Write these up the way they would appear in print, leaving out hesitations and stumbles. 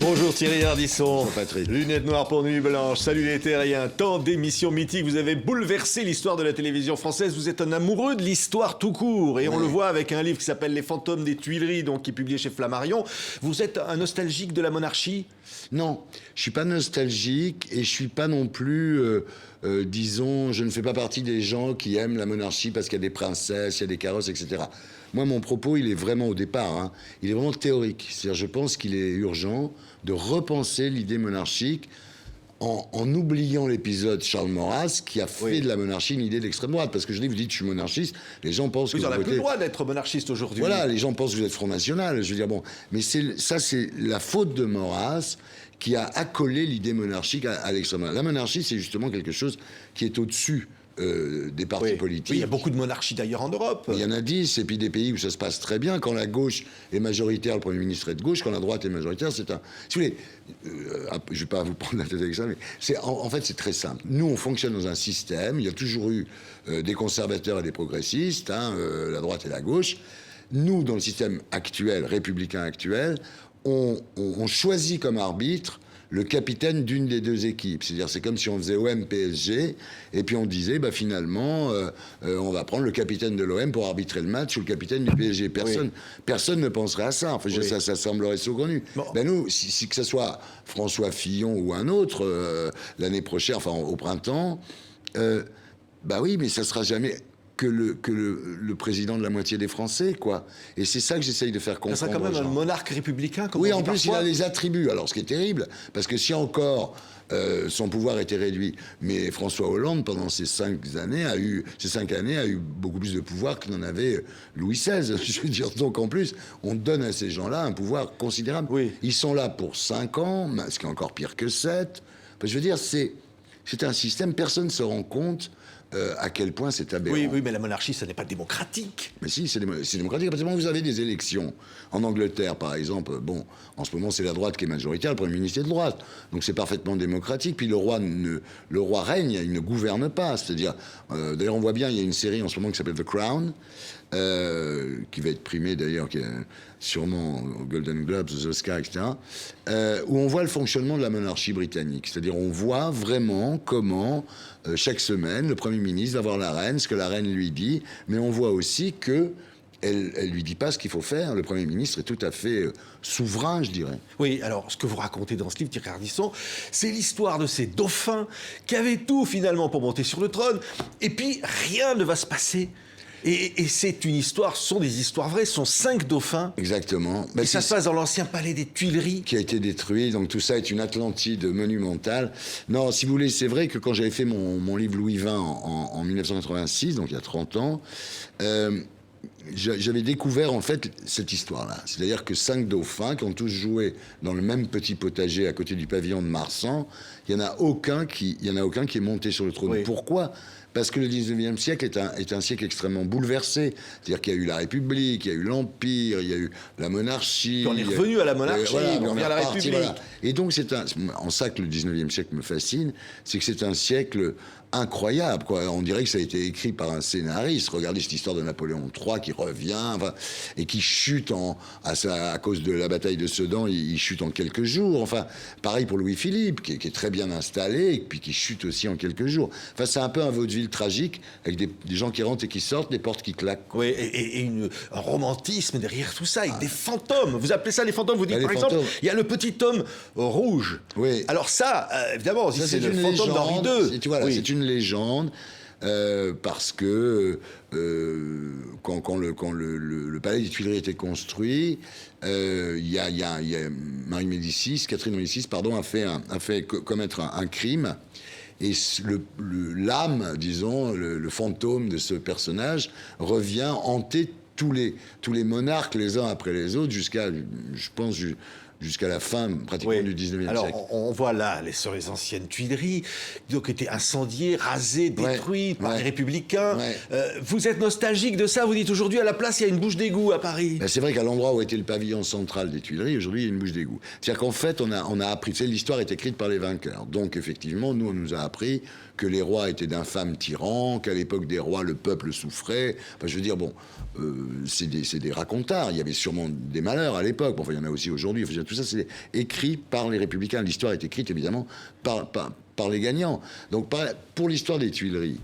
Bonjour Thierry Ardisson. Bonjour Patrick. Lunettes noires pour nuit blanche. Salut les terriens. Tant d'émissions mythiques. Vous avez bouleversé l'histoire de la télévision française. Vous êtes un amoureux de l'histoire tout court. Et on le voit avec un livre qui s'appelle Les fantômes des Tuileries, donc qui est publié chez Flammarion. Vous êtes un nostalgique de la monarchie ? Non, je suis pas nostalgique et je suis pas non plus, disons, je ne fais pas partie des gens qui aiment la monarchie parce qu'il y a des princesses, il y a des carrosses, etc. Moi, mon propos, il est vraiment au départ, il est vraiment théorique. C'est-à-dire, je pense qu'il est urgent de repenser l'idée monarchique en oubliant l'épisode Charles Maurras qui a fait de la monarchie une idée d'extrême droite. Parce que je dis, vous dites, je suis monarchiste, les gens pensent que vous vous n'avez votez... plus le droit d'être monarchiste aujourd'hui. Voilà, les gens pensent que vous êtes Front National. Je veux dire, bon, mais ça, c'est la faute de Maurras qui a accolé l'idée monarchique à l'extrême droite. La monarchie, c'est justement quelque chose qui est au-dessus des partis politiques. Oui, il y a beaucoup de monarchies d'ailleurs en Europe. Il y en a 10, et puis des pays où ça se passe très bien. Quand la gauche est majoritaire, le Premier ministre est de gauche. Quand la droite est majoritaire, c'est un... Si vous voulez, je ne vais pas vous prendre la tête avec ça, mais en fait, c'est très simple. Nous, on fonctionne dans un système. Il y a toujours eu des conservateurs et des progressistes, la droite et la gauche. Nous, dans le système actuel, républicain actuel, on choisit comme arbitre le capitaine d'une des deux équipes. C'est-à-dire, c'est comme si on faisait OM-PSG, et puis on disait, finalement, on va prendre le capitaine de l'OM pour arbitrer le match, ou le capitaine du PSG. Personne ne penserait à ça. Enfin, ça semblerait saugrenu. Bon. Nous, si que ce soit François Fillon ou un autre, l'année prochaine, enfin, au printemps, oui, mais ça sera jamais... que le président de la moitié des Français, quoi. Et c'est ça que j'essaye de faire comprendre. Ça sera quand même un monarque républicain, comme oui, on dit en plus, parfois. il a les attributs. Alors, ce qui est terrible, parce que si encore son pouvoir était réduit, mais François Hollande, pendant ces 5 années, a eu beaucoup plus de pouvoir que n'en avait Louis XVI. Je veux dire, donc en plus, on donne à ces gens-là un pouvoir considérable. Oui. Ils sont là pour 5 ans, ce qui est encore pire que 7. Je veux dire, c'est un système, personne ne se rend compte à quel point c'est aberrant. Oui, mais la monarchie, ça n'est pas démocratique. Mais si, c'est démocratique. À partir du moment où vous avez des élections, en Angleterre, par exemple, en ce moment, c'est la droite qui est majoritaire, le Premier ministre est de droite. Donc c'est parfaitement démocratique. Puis le roi règne, il ne gouverne pas. C'est-à-dire, d'ailleurs, on voit bien, il y a une série en ce moment qui s'appelle The Crown, qui va être primée, d'ailleurs, sûrement aux Golden Globes, aux Oscars, etc., où on voit le fonctionnement de la monarchie britannique. C'est-à-dire, on voit vraiment comment, chaque semaine, le Premier ministre va voir la reine, ce que la reine lui dit, mais on voit aussi que elle lui dit pas ce qu'il faut faire. Le Premier ministre est tout à fait souverain, je dirais. Oui, alors, ce que vous racontez dans ce livre, Thierry Ardisson, c'est l'histoire de ces dauphins qui avaient tout, finalement, pour monter sur le trône, et puis rien ne va se passer. Et c'est une histoire, ce sont des histoires vraies, ce sont 5 dauphins. Exactement. Et ça se passe dans l'ancien palais des Tuileries. Qui a été détruit, donc tout ça est une Atlantide monumentale. Non, si vous voulez, c'est vrai que quand j'avais fait mon livre Louis XX en 1986, donc il y a 30 ans, j'avais découvert en fait cette histoire-là. C'est-à-dire que 5 dauphins qui ont tous joué dans le même petit potager à côté du pavillon de Marsan, il n'y en a aucun qui est monté sur le trône. Oui. Pourquoi ? Parce que le 19e siècle est un siècle extrêmement bouleversé. C'est-à-dire qu'il y a eu la République, il y a eu l'Empire, il y a eu la monarchie. Puis on est revenu à la monarchie, on revient à la République. Voilà. Et donc en ça que le 19e siècle me fascine, c'est que c'est un siècle incroyable, quoi. On dirait que ça a été écrit par un scénariste. Regardez cette histoire de Napoléon III qui revient, et qui chute à cause de la bataille de Sedan, il chute en quelques jours. Enfin, pareil pour Louis-Philippe, qui est très bien installé, et puis qui chute aussi en quelques jours. Enfin, c'est un peu un vaudeville tragique, avec des gens qui rentrent et qui sortent, des portes qui claquent. Oui, et un romantisme derrière tout ça, avec des fantômes. Vous appelez ça les fantômes. Vous dites, par exemple, il y a le petit homme rouge. Oui. Alors ça, évidemment, ça, c'est le fantôme d'Henri II. C'est une légende, parce que quand le palais des Tuileries était construit, il y a Catherine de Médicis, a fait commettre un crime. Et l'âme, disons, le fantôme de ce personnage revient hanter tous les monarques les uns après les autres jusqu'à la fin pratiquement du 19e Alors, siècle. on voit là sur les anciennes Tuileries, donc étaient incendiées, rasées, détruites par les Républicains. Vous êtes nostalgique de ça, vous dites aujourd'hui à la place il y a une bouche d'égout à Paris. C'est vrai qu'à l'endroit où était le pavillon central des Tuileries, aujourd'hui il y a une bouche d'égout. C'est-à-dire qu'en fait on a appris, l'histoire est écrite par les vainqueurs. Donc effectivement, nous on nous a appris que les rois étaient d'infâmes tyrans, qu'à l'époque des rois, le peuple souffrait. Enfin, je veux dire, bon, c'est des racontards. Il y avait sûrement des malheurs à l'époque. Bon, enfin, il y en a aussi aujourd'hui. Enfin, tout ça, c'est écrit par les Républicains. L'histoire est écrite, évidemment, par les gagnants. Donc, pour l'histoire des Tuileries,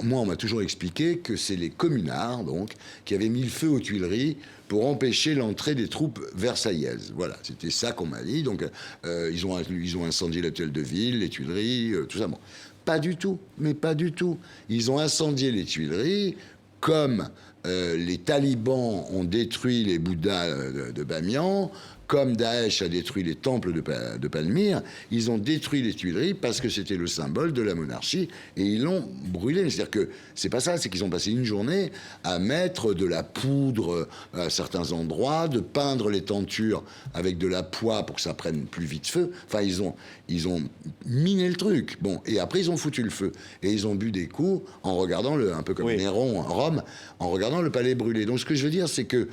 moi, on m'a toujours expliqué que c'est les communards, donc, qui avaient mis le feu aux Tuileries pour empêcher l'entrée des troupes versaillaises. Voilà, c'était ça qu'on m'a dit. Donc, ils ont incendié l'hôtel de ville, les Tuileries, tout ça. Bon, pas du tout, mais pas du tout. Ils ont incendié les Tuileries comme les talibans ont détruit les Bouddhas de Bamiyan, comme Daesh a détruit les temples de Palmyre. Ils ont détruit les Tuileries parce que c'était le symbole de la monarchie et ils l'ont brûlé. C'est-à-dire que c'est pas ça, c'est qu'ils ont passé une journée à mettre de la poudre à certains endroits, de peindre les tentures avec de la poix pour que ça prenne plus vite feu. Enfin, ils ont miné le truc. Bon, et après ils ont foutu le feu et ils ont bu des coups en regardant un peu comme Néron à Rome, en regardant le palais brûlé. Donc ce que je veux dire, c'est que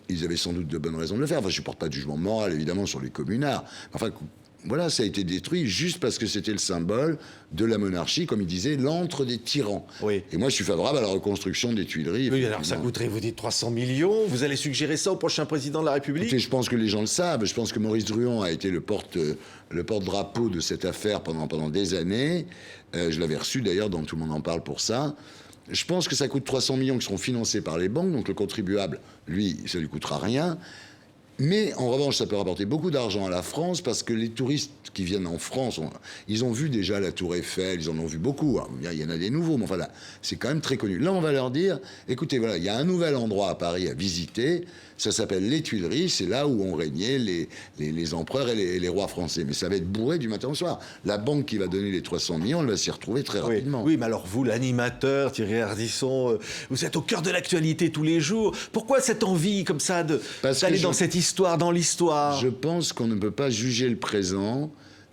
ils avaient sans doute de bonnes raisons de le faire. Enfin, je ne porte pas de jugement moral, évidemment, sur les communards. Enfin, voilà, ça a été détruit juste parce que c'était le symbole de la monarchie, comme il disait, l'antre des tyrans. Oui. Et moi, je suis favorable à la reconstruction des Tuileries. Oui, alors ça coûterait, vous dites, 300 millions. Vous allez suggérer ça au prochain président de la République? Écoutez, je pense que les gens le savent. Je pense que Maurice Druon a été le porte-drapeau de cette affaire pendant des années. Je l'avais reçu, d'ailleurs, dans Tout le monde en parle pour ça. Je pense que ça coûte 300 millions qui seront financés par les banques, donc le contribuable, lui, ça lui coûtera rien. Mais en revanche, ça peut rapporter beaucoup d'argent à la France parce que les touristes qui viennent en France, ils ont vu déjà la Tour Eiffel, ils en ont vu beaucoup. Alors, il y en a des nouveaux, mais enfin là, c'est quand même très connu. Là, on va leur dire, écoutez, voilà, il y a un nouvel endroit à Paris à visiter. Ça s'appelle les Tuileries. C'est là où ont régné les empereurs et les rois français. Mais ça va être bourré du matin au soir. La banque qui va donner les 300 millions, elle va s'y retrouver très rapidement. Oui, mais alors vous, l'animateur, Thierry Ardisson, vous êtes au cœur de l'actualité tous les jours. Pourquoi cette envie comme ça d'aller dans cette histoire, dans l'histoire? Je pense qu'on ne peut pas juger le présent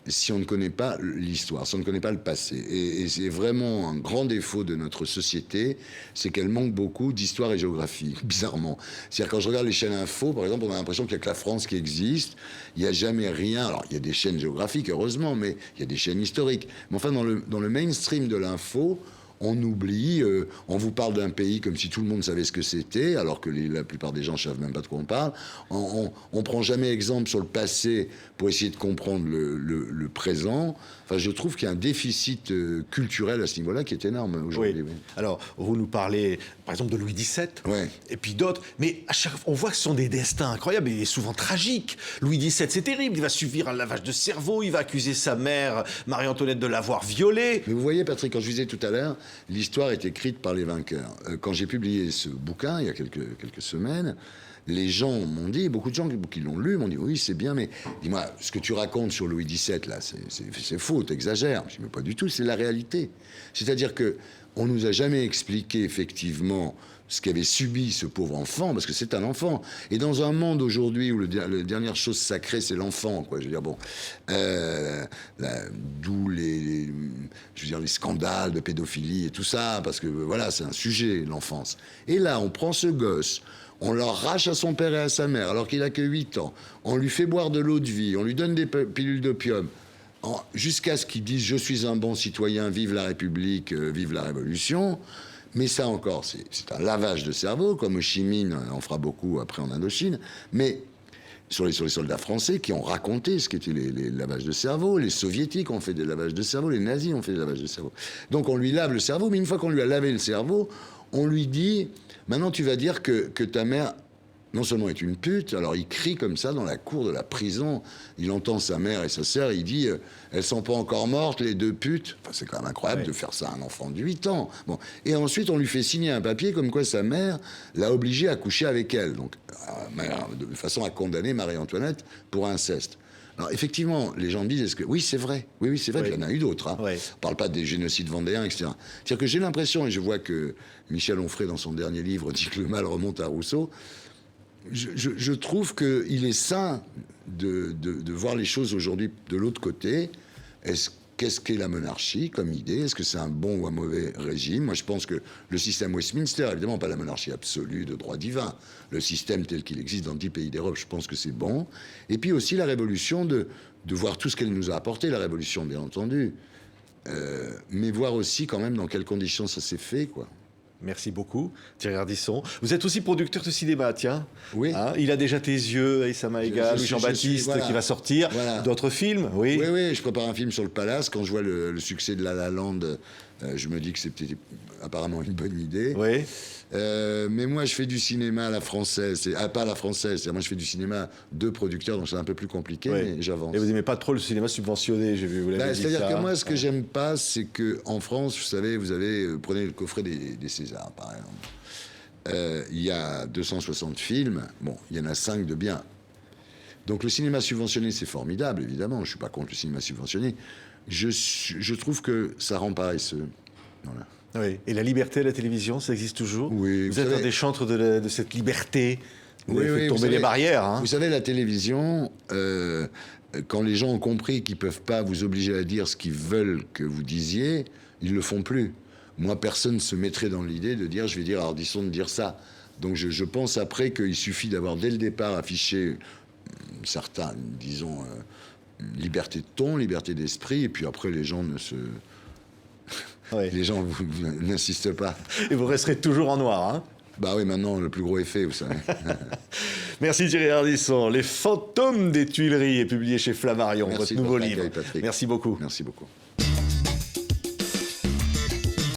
si on ne connaît pas l'histoire, si on ne connaît pas le passé. Et c'est vraiment un grand défaut de notre société, c'est qu'elle manque beaucoup d'histoire et géographie, bizarrement. C'est-à-dire quand je regarde les chaînes info, par exemple, on a l'impression qu'il n'y a que la France qui existe, il n'y a jamais rien. Alors, il y a des chaînes géographiques, heureusement, mais il y a des chaînes historiques. Mais enfin, dans le mainstream de l'info, on oublie, on vous parle d'un pays comme si tout le monde savait ce que c'était, alors que la plupart des gens ne savent même pas de quoi on parle. On prend jamais exemple sur le passé pour essayer de comprendre le présent. Enfin, je trouve qu'il y a un déficit culturel à ce niveau-là qui est énorme aujourd'hui. Oui. Alors, vous nous parlez, par exemple, de Louis XVII, et puis d'autres, mais à chaque fois, on voit que ce sont des destins incroyables, et souvent tragiques. Louis XVII, c'est terrible, il va subir un lavage de cerveau, il va accuser sa mère, Marie-Antoinette, de l'avoir violé. Mais vous voyez, Patrick, quand je disais tout à l'heure, l'histoire est écrite par les vainqueurs. Quand j'ai publié ce bouquin, il y a quelques semaines, les gens m'ont dit, beaucoup de gens qui l'ont lu m'ont dit, oui, c'est bien, mais dis-moi, ce que tu racontes sur Louis XVII, là, c'est faux, t'exagères. Je dis, mais pas du tout, c'est la réalité. C'est-à-dire que on nous a jamais expliqué, effectivement, ce qu'avait subi ce pauvre enfant, parce que c'est un enfant. Et dans un monde aujourd'hui où la dernière chose sacrée, c'est l'enfant, quoi. Je veux dire, bon, d'où les scandales de pédophilie et tout ça, parce que voilà, c'est un sujet, l'enfance. Et là, on prend ce gosse, on l'arrache à son père et à sa mère, alors qu'il a que 8 ans. On lui fait boire de l'eau de vie, on lui donne des pilules d'opium, jusqu'à ce qu'il dise « Je suis un bon citoyen, vive la République, vive la Révolution ». Mais ça encore, c'est un lavage de cerveau, comme Ho Chi Minh en fera beaucoup après en Indochine. Mais sur les soldats français qui ont raconté ce qu'étaient les lavages de cerveau, les soviétiques ont fait des lavages de cerveau, les nazis ont fait des lavages de cerveau. Donc on lui lave le cerveau, mais une fois qu'on lui a lavé le cerveau, on lui dit « Maintenant tu vas dire que ta mère... » non seulement est une pute, alors il crie comme ça dans la cour de la prison, il entend sa mère et sa sœur, il dit elles sont pas encore mortes les deux putes. Enfin, c'est quand même incroyable de faire ça à un enfant de 8 ans. Bon. Et ensuite on lui fait signer un papier comme quoi sa mère l'a obligé à coucher avec elle, donc de façon à condamner Marie-Antoinette pour inceste. Alors effectivement, les gens me disent est-ce que oui c'est vrai, oui c'est vrai qu'il y en a eu d'autres. Hein. On parle pas des génocides vendéens, etc. C'est-à-dire que j'ai l'impression, et je vois que Michel Onfray dans son dernier livre dit que le mal remonte à Rousseau. Je trouve qu'il est sain de voir les choses aujourd'hui de l'autre côté. Qu'est-ce qu'est la monarchie comme idée? Est-ce que c'est un bon ou un mauvais régime? Moi, je pense que le système Westminster, évidemment pas la monarchie absolue de droit divin, le système tel qu'il existe dans 10 pays d'Europe, je pense que c'est bon. Et puis aussi la révolution de voir tout ce qu'elle nous a apporté, la révolution, bien entendu. mais voir aussi quand même dans quelles conditions ça s'est fait, quoi. Merci beaucoup, Thierry Ardisson. Vous êtes aussi producteur de cinéma, tiens. Oui. Hein, Il a déjà tes yeux, Aïssa Maïga, Louis Jean-Baptiste, voilà. qui va sortir. Voilà. D'autres films, oui. Oui, oui, je prépare un film sur le Palace. Quand je vois le succès de La La Land, je me dis que c'était apparemment une bonne idée. Oui. Mais moi, je fais du cinéma à la française. Pas à la française. C'est-à-dire, moi, je fais du cinéma de producteurs, donc c'est un peu plus compliqué, Oui. mais j'avance. Et vous n'aimez pas trop le cinéma subventionné, j'ai vu, vous l'avez dit. C'est-à-dire ça. que moi, ce que j'aime pas, c'est qu'en France, vous savez, prenez le coffret des Césars, par exemple. Il y a 260 films. Bon, il y en a 5 de bien. Donc le cinéma subventionné, c'est formidable, évidemment. Je suis pas contre le cinéma subventionné. Je trouve que ça rend paresseux. Voilà. Oui. Et la liberté à la télévision, ça existe toujours? Oui, Vous vous êtes savez- un des chantres de cette liberté. Vous avez fait vous tomber les barrières. Hein. Vous savez, la télévision, quand les gens ont compris qu'ils peuvent pas vous obliger à dire ce qu'ils veulent que vous disiez, ils le font plus. Moi, personne ne se mettrait dans l'idée de dire, je vais dire à Ardisson de dire ça. Donc je pense après qu'il suffit d'avoir dès le départ affiché certains, disons, liberté de ton, liberté d'esprit, et puis après les gens ne se... Oui. Les gens n'insistent pas. Et vous resterez toujours en noir. Hein. Bah oui, maintenant, le plus gros effet, vous savez. Merci Thierry Ardisson. Les fantômes des Tuileries est publié chez Flammarion, Merci votre de nouveau votre livre. accueil, Patrick. Merci beaucoup. Merci beaucoup.